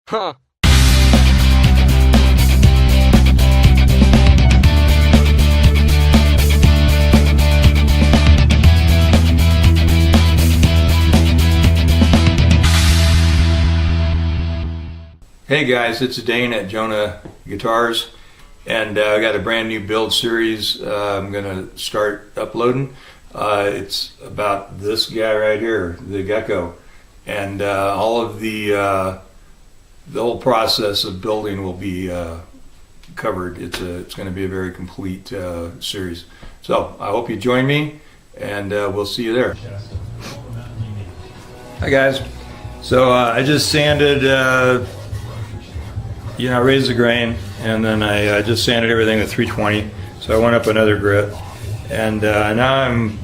Huh. Hey guys, it's Dane at Jonah Guitars, and I got a brand new build series I'm going to start uploading. It's about this guy right here, the GECKO, and all of the whole process of building will be covered. It's going to be a very complete series. So I hope you join me, and we'll see you there. Hi guys. So I just sanded. I raised the grain, and then I just sanded everything with 320. So I went up another grit, and now I'm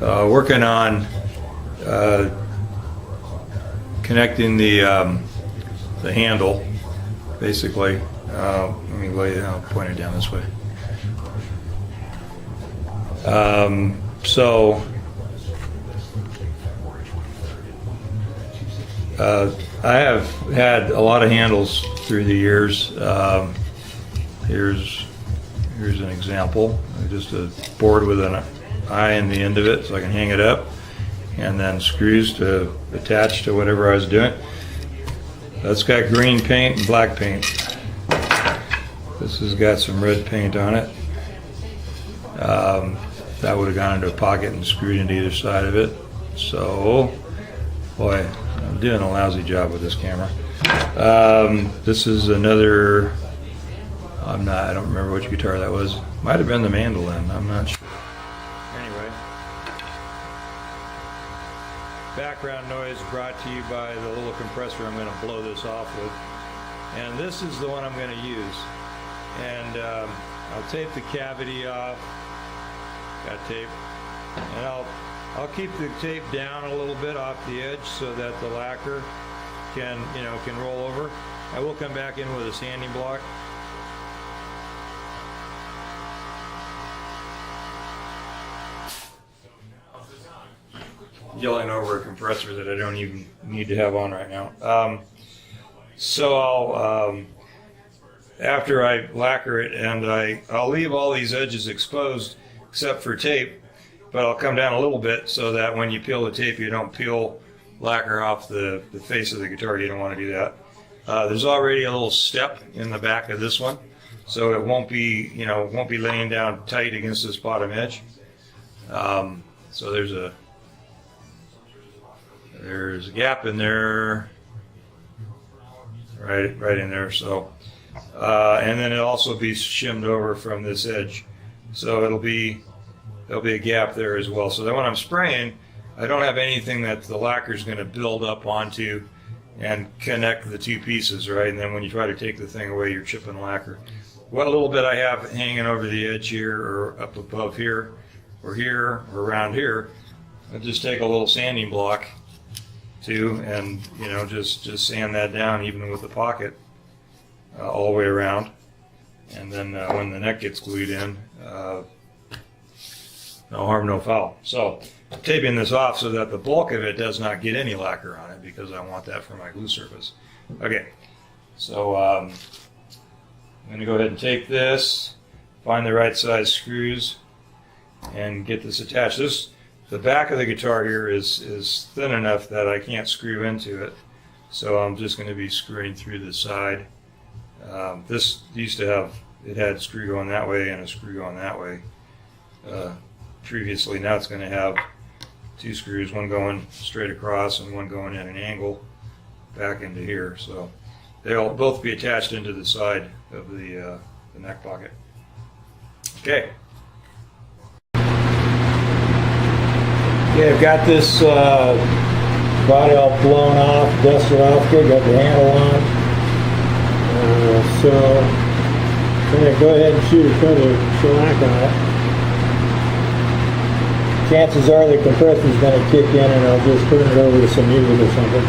working on connecting the handle, basically. Let me I'll point it down this way. I have had a lot of handles through the years. Here's an example. Just a board with an eye in the end of it so I can hang it up, and then screws to attach to whatever I was doing. That's got green paint and black paint. This has got some red paint on it. That would have gone into a pocket and screwed into either side of it. So, boy, I'm doing a lousy job with this camera. This is another, I don't remember which guitar that was. Might have been the mandolin, I'm not sure. Anyway, background noise brought to you by the little compressor I'm going to blow this off with. And this is the one I'm going to use. And I'll tape the cavity off. Got tape. And I'll keep the tape down a little bit off the edge so that the lacquer can roll over. I will come back in with a sanding block. Yelling over a compressor that I don't even need to have on right now. So I'll after I lacquer it, and I'll leave all these edges exposed except for tape. But I'll come down a little bit so that when you peel the tape, you don't peel lacquer off the face of the guitar. You don't want to do that. There's already a little step in the back of this one, so it won't be laying down tight against this bottom edge. So there's a gap in there, right in there. So and then it'll also be shimmed over from this edge, so there'll be a gap there as well. So then when I'm spraying, I don't have anything that the lacquer is going to build up onto and connect the two pieces, right? And then when you try to take the thing away, you're chipping lacquer. What little bit I have hanging over the edge here, or up above here, or around here, I'll just take a little sanding block too, and just sand that down, even with the pocket, all the way around. And then when the neck gets glued in, no harm, no foul. So I'm taping this off so that the bulk of it does not get any lacquer on it, because I want that for my glue surface. Okay, so I'm going to go ahead and take this, find the right size screws, and get this attached. The back of the guitar here is thin enough that I can't screw into it, so I'm just going to be screwing through the side. This used to have, it had a screw going that way and a screw going that way. Previously. Now it's going to have two screws, one going straight across and one going at an angle back into here. So they'll both be attached into the side of the neck pocket. Okay. Okay, I've got this body all blown off, dusted off good, got the handle on. So I'm going to go ahead and shoot a coat of shellac on it. Chances are the compressor is going to kick in, and I'll just turn it over to some music or something.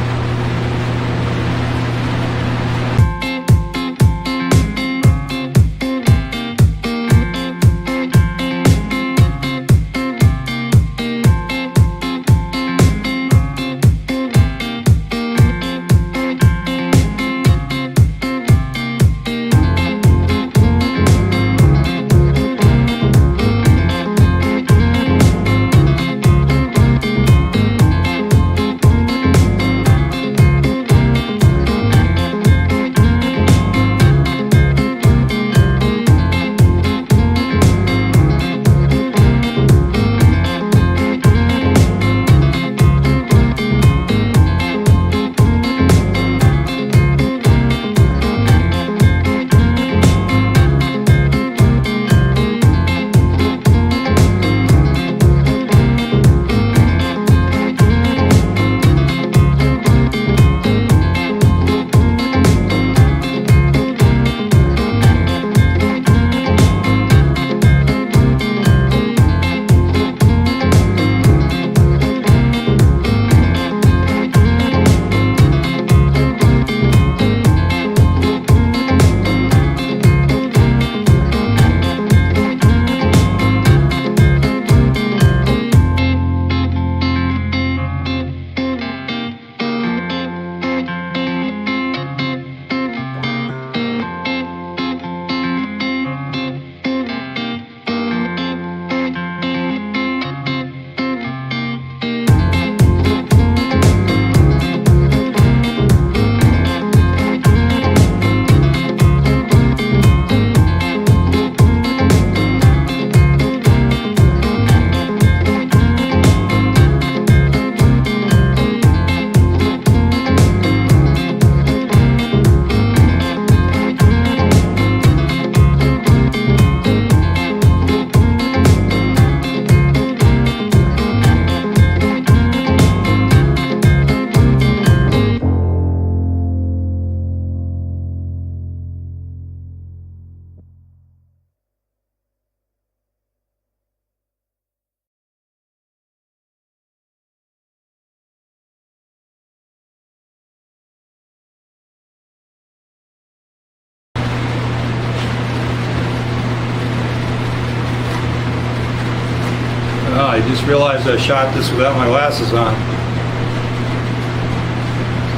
just realized I shot this without my glasses on.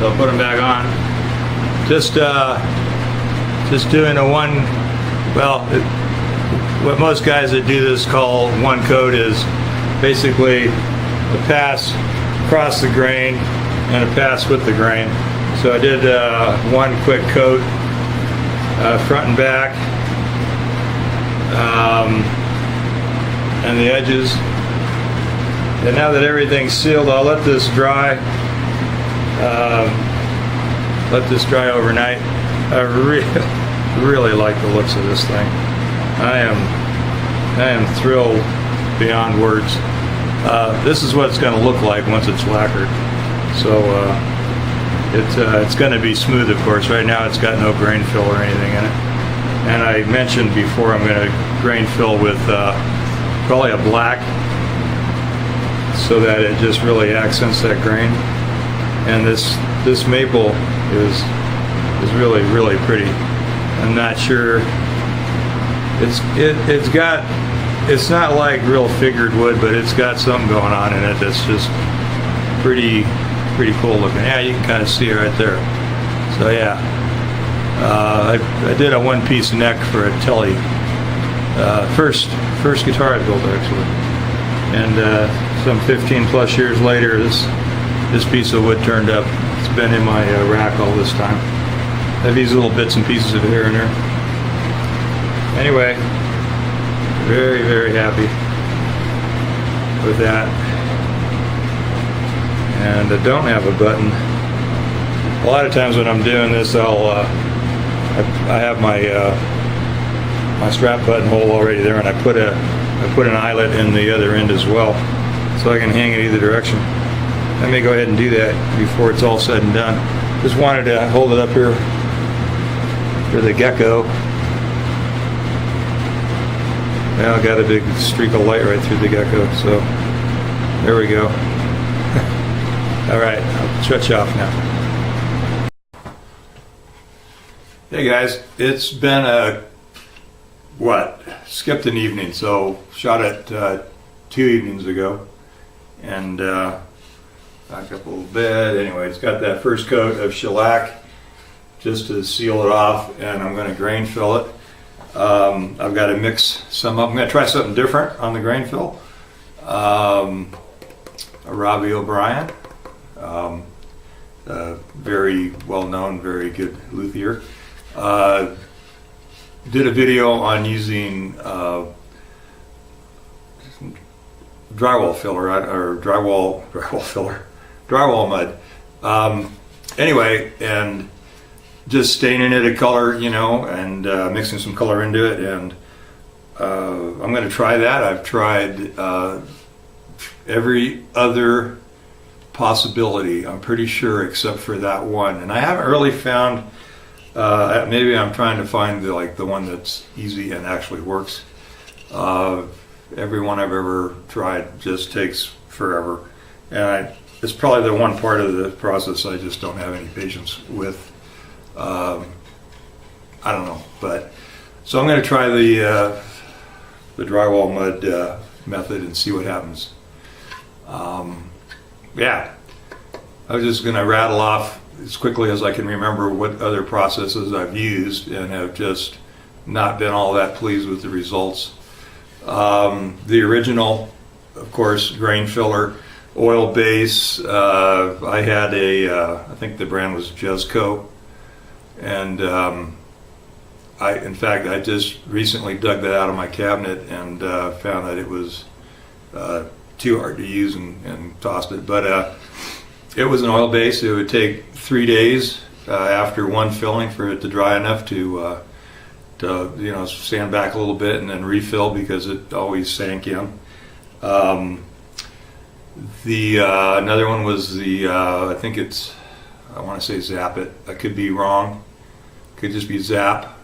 So I'll put them back on. Just doing a one, well, what most guys that do this call one coat is basically a pass across the grain and a pass with the grain. So I did one quick coat, front and back, and the edges. And now that everything's sealed, I'll let this dry. Let this dry overnight. I really like the looks of this thing. I am thrilled beyond words. This is what it's going to look like once it's lacquered. So it's going to be smooth, of course. Right now it's got no grain fill or anything in it. And I mentioned before I'm going to grain fill with probably a black, so that it just really accents that grain. And this maple is really pretty. I'm not sure. It's not like real figured wood, but it's got something going on in it that's just pretty cool looking. Yeah, you can kind of see it right there. So yeah, I did a one-piece neck for a Telly. First guitar I built, actually. And some 15 plus years later, this piece of wood turned up. It's been in my rack all this time. I have these little bits and pieces of it here and there. Anyway, very happy with that. And I don't have a button. A lot of times when I'm doing this, I have my my strap buttonhole already there, and I put an eyelet in the other end as well, so I can hang it either direction. I may go ahead and do that before it's all said and done. Just wanted to hold it up here for the GECKO. Now I got a big streak of light right through the GECKO, so there we go. All right, I'll shut you off now. Hey guys, it's been skipped an evening, so shot it 2 evenings ago, and back up a little bit. Anyway, it's got that first coat of shellac just to seal it off, and I'm going to grain fill it. I've got to mix some up. I'm going to try something different on the grain fill. A Robbie O'Brien, very well known, very good luthier. Did a video on using drywall filler, or drywall mud. Anyway, and just staining it a color, you know, and mixing some color into it, and I'm going to try that. I've tried every other possibility, I'm pretty sure, except for that one, and I haven't really found. Maybe I'm trying to find the one that's easy and actually works. Every one I've ever tried just takes forever, and it's probably the one part of the process I just don't have any patience with. I don't know, but so I'm going to try the drywall mud method and see what happens. Yeah, I was just going to rattle off as quickly as I can remember what other processes I've used and have just not been all that pleased with the results. The original, of course, grain filler, oil base. I had I think the brand was GECKO, and in fact, I just recently dug that out of my cabinet and found that it was too hard to use and tossed it. But it was an oil base. It would take 3 days after one filling for it to dry enough to sand back a little bit and then refill, because it always sank in. Another one was I think I want to say Zap It. I could be wrong. Could just be Zap.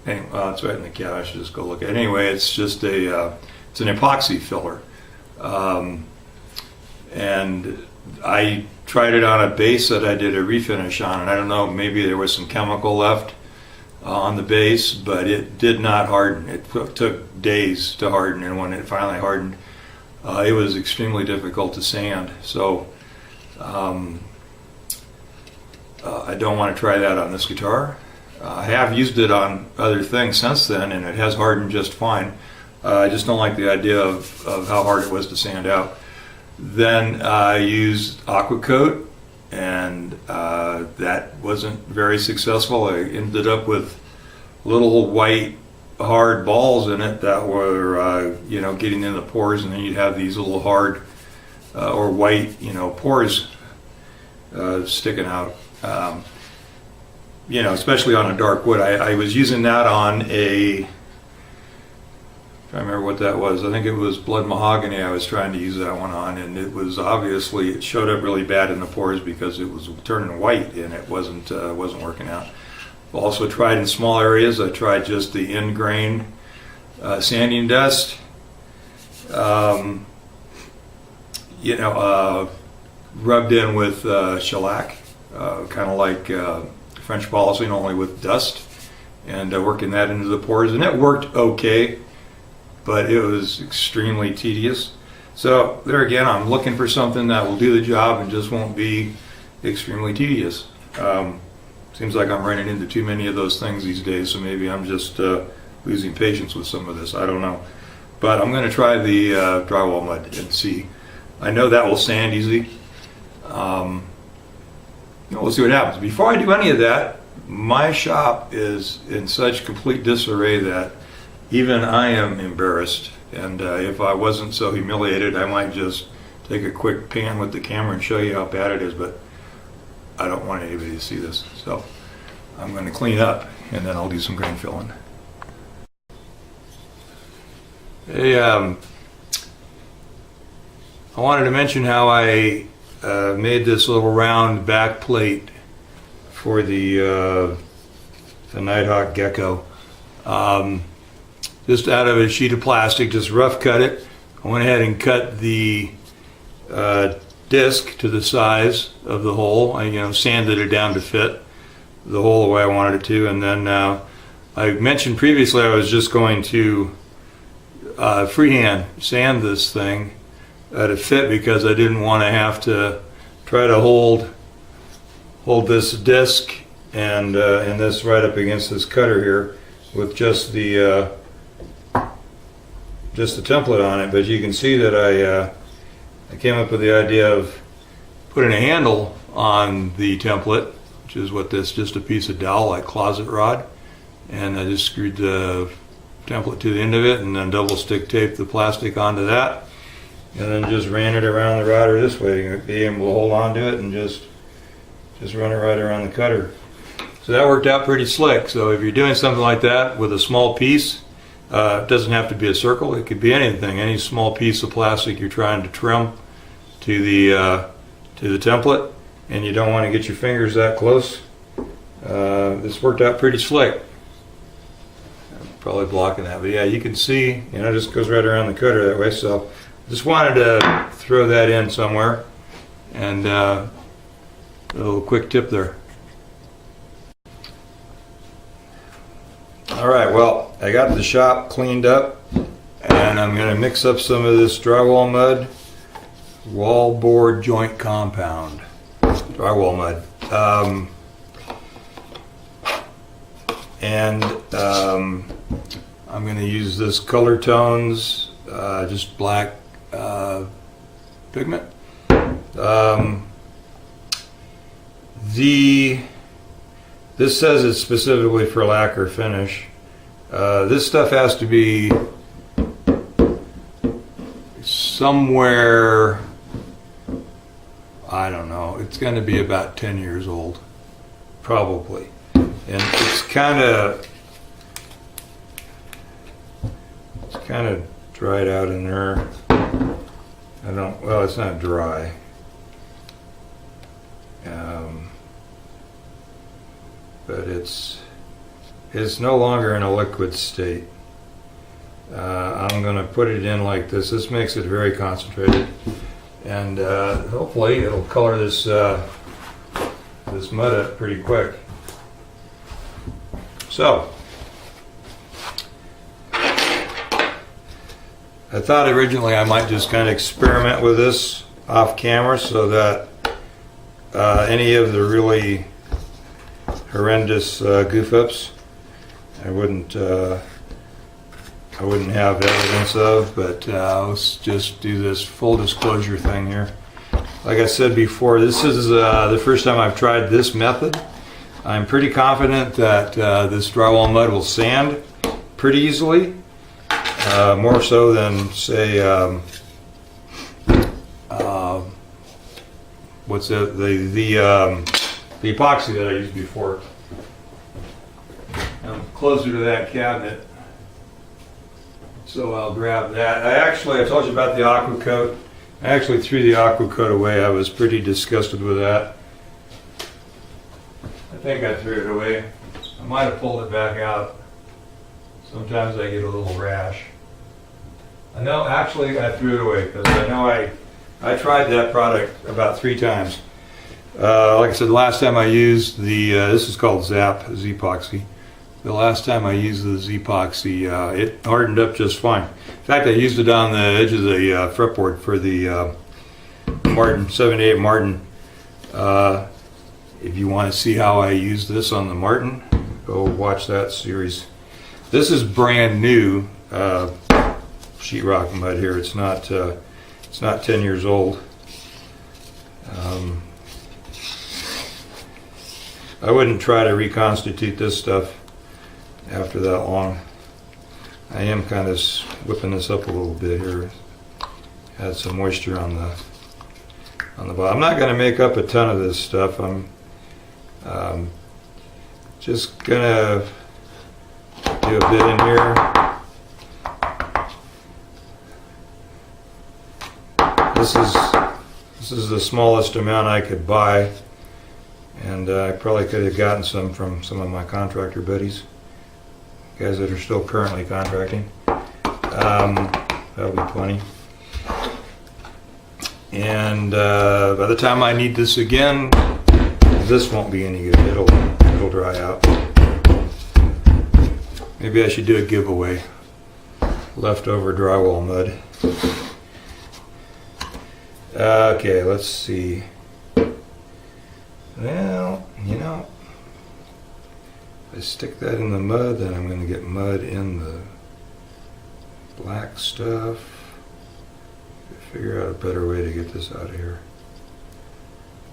Anyway, it's right in the cat. I should just go look at it. Anyway, it's just it's an epoxy filler. And I tried it on a base that I did a refinish on, and I don't know, maybe there was some chemical left on the base, but it did not harden. It took days to harden, and when it finally hardened, it was extremely difficult to sand. So I don't want to try that on this guitar. I have used it on other things since then, and it has hardened just fine. I just don't like the idea of how hard it was to sand out. Then I used Aqua Coat, and that wasn't very successful. I ended up with little white hard balls in it that were getting in the pores, and then you'd have these little hard or white pores sticking out. Especially on a dark wood. I was using that on a, I don't remember what that was. I think it was blood mahogany I was trying to use that one on, and it was obviously, it showed up really bad in the pores because it was turning white and it wasn't working out. Also tried in small areas. I tried just the end grain sanding dust. Rubbed in with shellac, kind of like French polishing, only with dust, and working that into the pores, and it worked okay, but it was extremely tedious. So there again, I'm looking for something that will do the job and just won't be extremely tedious. Seems like I'm running into too many of those things these days, so maybe I'm just losing patience with some of this. I don't know. But I'm going to try the drywall mud and see. I know that will sand easy. We'll see what happens. Before I do any of that, my shop is in such complete disarray that even I am embarrassed. And if I wasn't so humiliated, I might just take a quick pan with the camera and show you how bad it is, but I don't want anybody to see this. So I'm going to clean up, and then I'll do some grain filling. Hey, I wanted to mention how I made this little round back plate for the Nighthawk GECKO. Just out of a sheet of plastic, just rough cut it. I went ahead and cut the disc to the size of the hole. I sanded it down to fit the hole the way I wanted it to, and then I mentioned previously I was just going to freehand sand this thing to fit because I didn't want to have to try to hold this disc and this right up against this cutter here with just the template on it. But you can see that I came up with the idea of putting a handle on the template, which is what this, just a piece of dowel like closet rod, and I just screwed the template to the end of it and then double stick taped the plastic onto that, and then just ran it around the router this way to be able to hold on to it and just run it right around the cutter. So that worked out pretty slick. So if you're doing something like that with a small piece, it doesn't have to be a circle, it could be anything, any small piece of plastic you're trying to trim to the template and you don't want to get your fingers that close. This worked out pretty slick. I'm probably blocking that, but yeah, you can see, it just goes right around the cutter that way. So just wanted to throw that in somewhere, and a little quick tip there. Alright, well, I got the shop cleaned up, and I'm going to mix up some of this drywall mud, wallboard joint compound, drywall mud. I'm going to use this Color Tones, just black pigment. This says it's specifically for lacquer finish. This stuff has to be somewhere, I don't know, it's going to be about 10 years old, probably. And it's kind of dried out in there. Well, it's not dry. But it's no longer in a liquid state. I'm going to put it in like this. This makes it very concentrated, and hopefully it'll color this this mud up pretty quick. So I thought originally I might just kind of experiment with this off camera so that any of the really horrendous goof ups I wouldn't have evidence of, but let's just do this full disclosure thing here. Like I said before, this is the first time I've tried this method. I'm pretty confident that this drywall mud will sand pretty easily, more so than, say, what's it? The epoxy that I used before. I'm closer to that cabinet, so I'll grab that. I told you about the aqua coat. I actually threw the aqua coat away. I was pretty disgusted with that. I think I threw it away. I might have pulled it back out. Sometimes I get a little rash. I know, actually, I threw it away because I know I tried that product about 3 times. Like I said, the last time I used the, this is called Z-Epoxy. The last time I used the Z-Epoxy, it hardened up just fine. In fact, I used it on the edge of the fretboard for the Martin, 78 Martin. If you want to see how I use this on the Martin, go watch that series. This is brand new sheetrock mud here. It's not 10 years old. I wouldn't try to reconstitute this stuff after that long. I am kind of whipping this up a little bit here. Add some moisture on the bottom. I'm not going to make up a ton of this stuff. I'm just gonna do a bit in here. This is the smallest amount I could buy, and I probably could have gotten some from some of my contractor buddies, guys that are still currently contracting. That'll be plenty. And by the time I need this again, this won't be any good. It'll dry out. Maybe I should do a giveaway. Leftover drywall mud. Okay, let's see. Well, you know, if I stick that in the mud, then I'm going to get mud in the black stuff. Figure out a better way to get this out of here.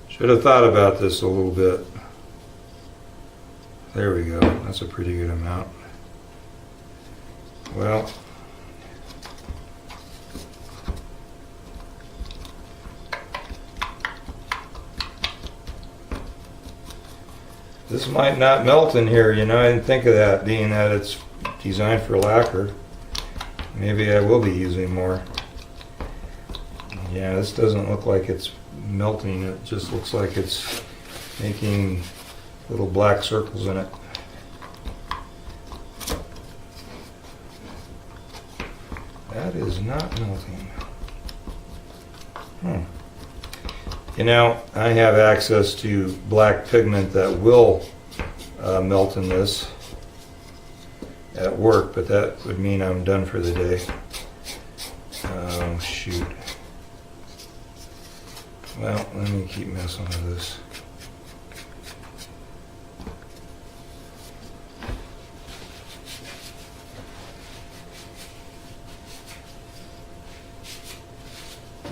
Should have thought about this a little bit. There we go. That's a pretty good amount. Well, this might not melt in here, you know. I didn't think of that, being that it's designed for lacquer. Maybe I will be using more. Yeah, this doesn't look like it's melting. It just looks like it's making little black circles in it. That is not melting. You know, I have access to black pigment that will melt in this at work, but that would mean I'm done for the day. Oh, shoot. Well, let me keep messing with this.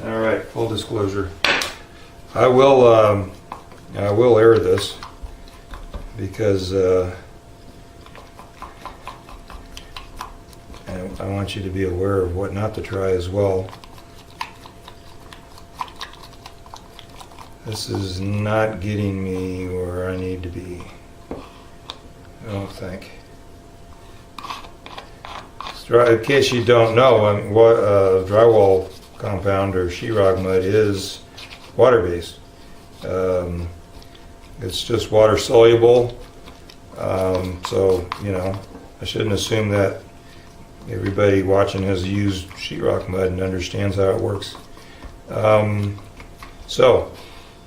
All right, full disclosure. I will air this because I want you to be aware of what not to try as well. This is not getting me where I need to be, I don't think. In case you don't know, what drywall compound or sheetrock mud is water-based. It's just water soluble, so you know, I shouldn't assume that everybody watching has used sheetrock mud and understands how it works. So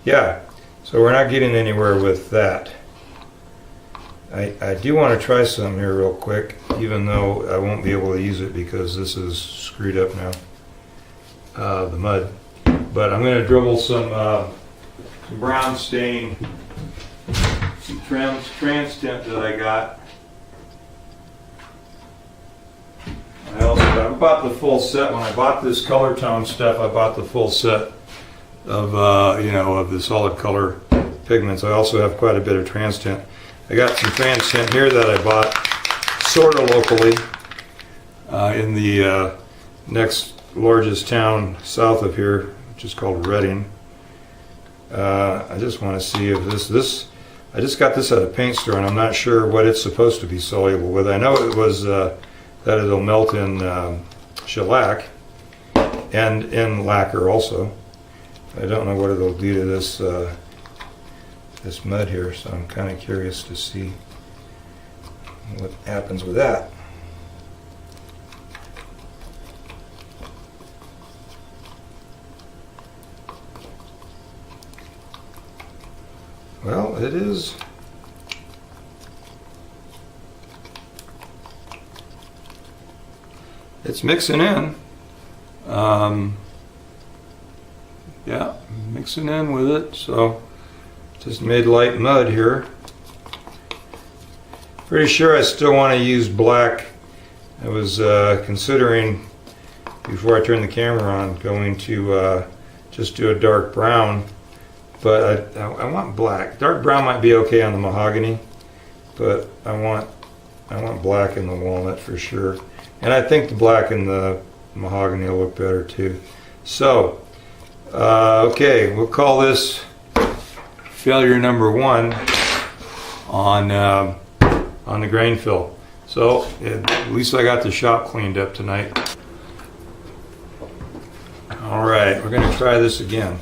yeah, so we're not getting anywhere with that. I do want to try some here real quick, even though I won't be able to use it because this is screwed up now, the mud. But I'm going to dribble some brown stain, some trans tint that I got. I bought the full set. When I bought this color tone stuff, I bought the full set of of the solid color pigments. I also have quite a bit of trans tint. I got some trans tint here that I bought sort of locally in the next largest town south of here, which is called Reading. I just want to see if this. I just got this at a paint store, and I'm not sure what it's supposed to be soluble with. I know it was that it'll melt in shellac and in lacquer also. I don't know what it'll do to this this mud here, so I'm kind of curious to see what happens with that. Well, it is. It's mixing in. Yeah, mixing in with it. So just made light mud here. Pretty sure I still want to use black. I was considering, before I turned the camera on, going to just do a dark brown. But I want black. Dark brown might be okay on the mahogany, but I want black in the walnut for sure. And I think the black in the mahogany will look better too. So, okay, we'll call this failure number 1 on the grain fill. So at least I got the shop cleaned up tonight. All right, we're going to try this again.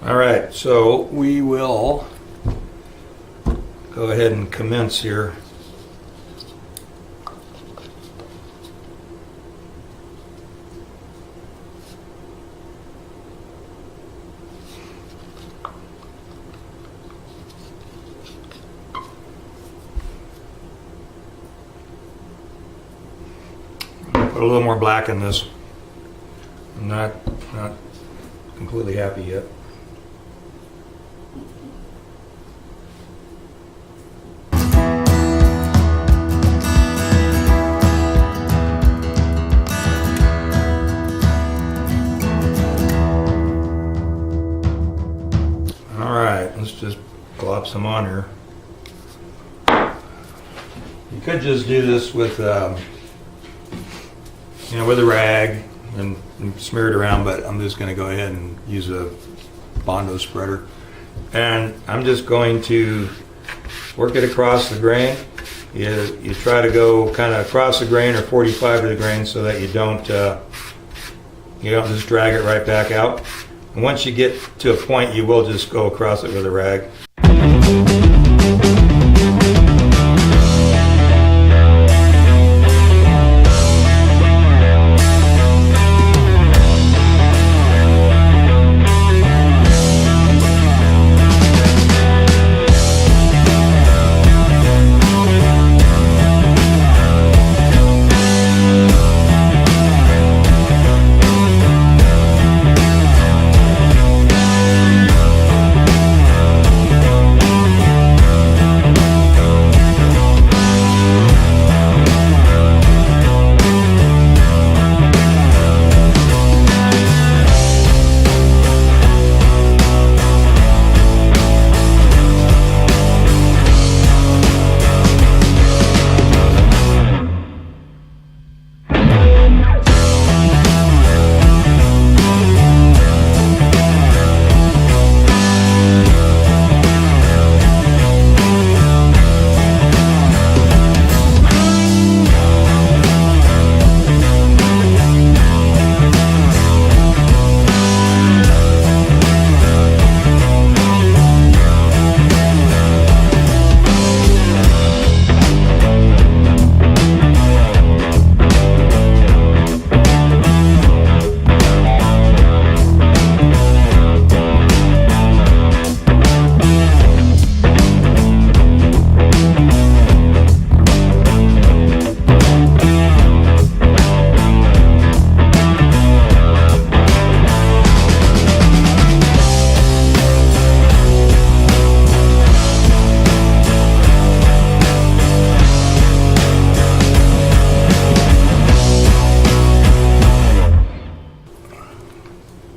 All right, so we will go ahead and commence here. Put a little more black in this. I'm not completely happy yet. All right, let's just glop some on here. You could just do this with, with a rag and smear it around, but I'm just going to go ahead and use a Bondo spreader. And I'm just going to work it across the grain. You try to go kind of across the grain or 45 to the grain so that you don't just drag it right back out. And once you get to a point, you will just go across it with a rag.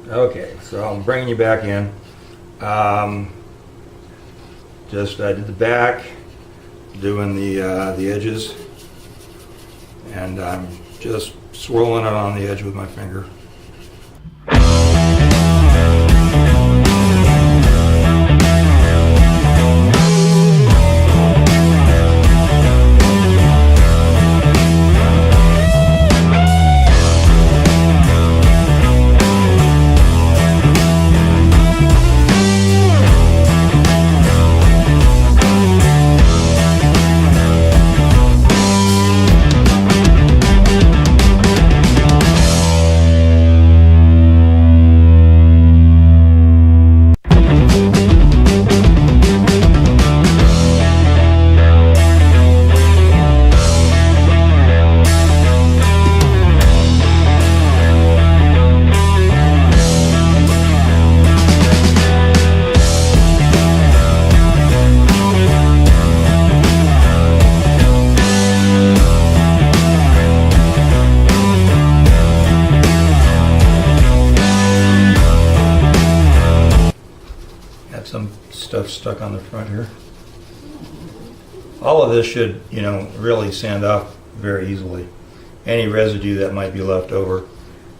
Okay, so I'm bringing you back in. I did the back, doing the edges, and I'm just swirling it on the edge with my finger. Some stuff stuck on the front here. All of this should, really sand off very easily. Any residue that might be left over.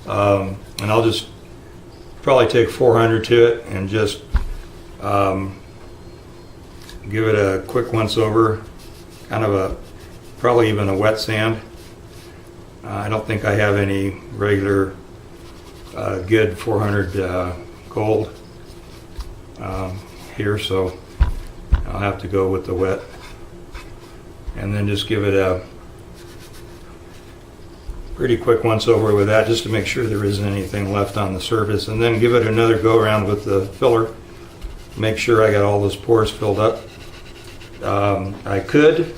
And I'll just probably take 400 to it and just give it a quick once over, kind of probably even a wet sand. I don't think I have any regular good 400 gold here, so I'll have to go with the wet, and then just give it a pretty quick once over with that, just to make sure there isn't anything left on the surface, and then give it another go around with the filler, make sure I got all those pores filled up. I could,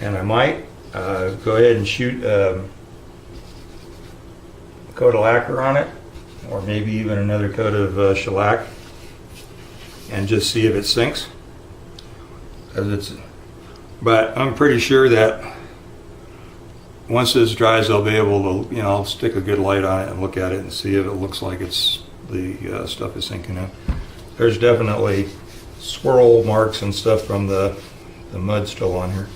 and I might, go ahead and shoot a coat of lacquer on it, or maybe even another coat of shellac, and just see if it sinks. But I'm pretty sure that once this dries, I'll be able to, I'll stick a good light on it and look at it and see if it looks like the stuff is sinking in. There's definitely swirl marks and stuff from the mud still on here.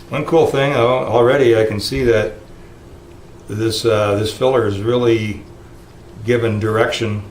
One cool thing, already I can see that this filler is really given direction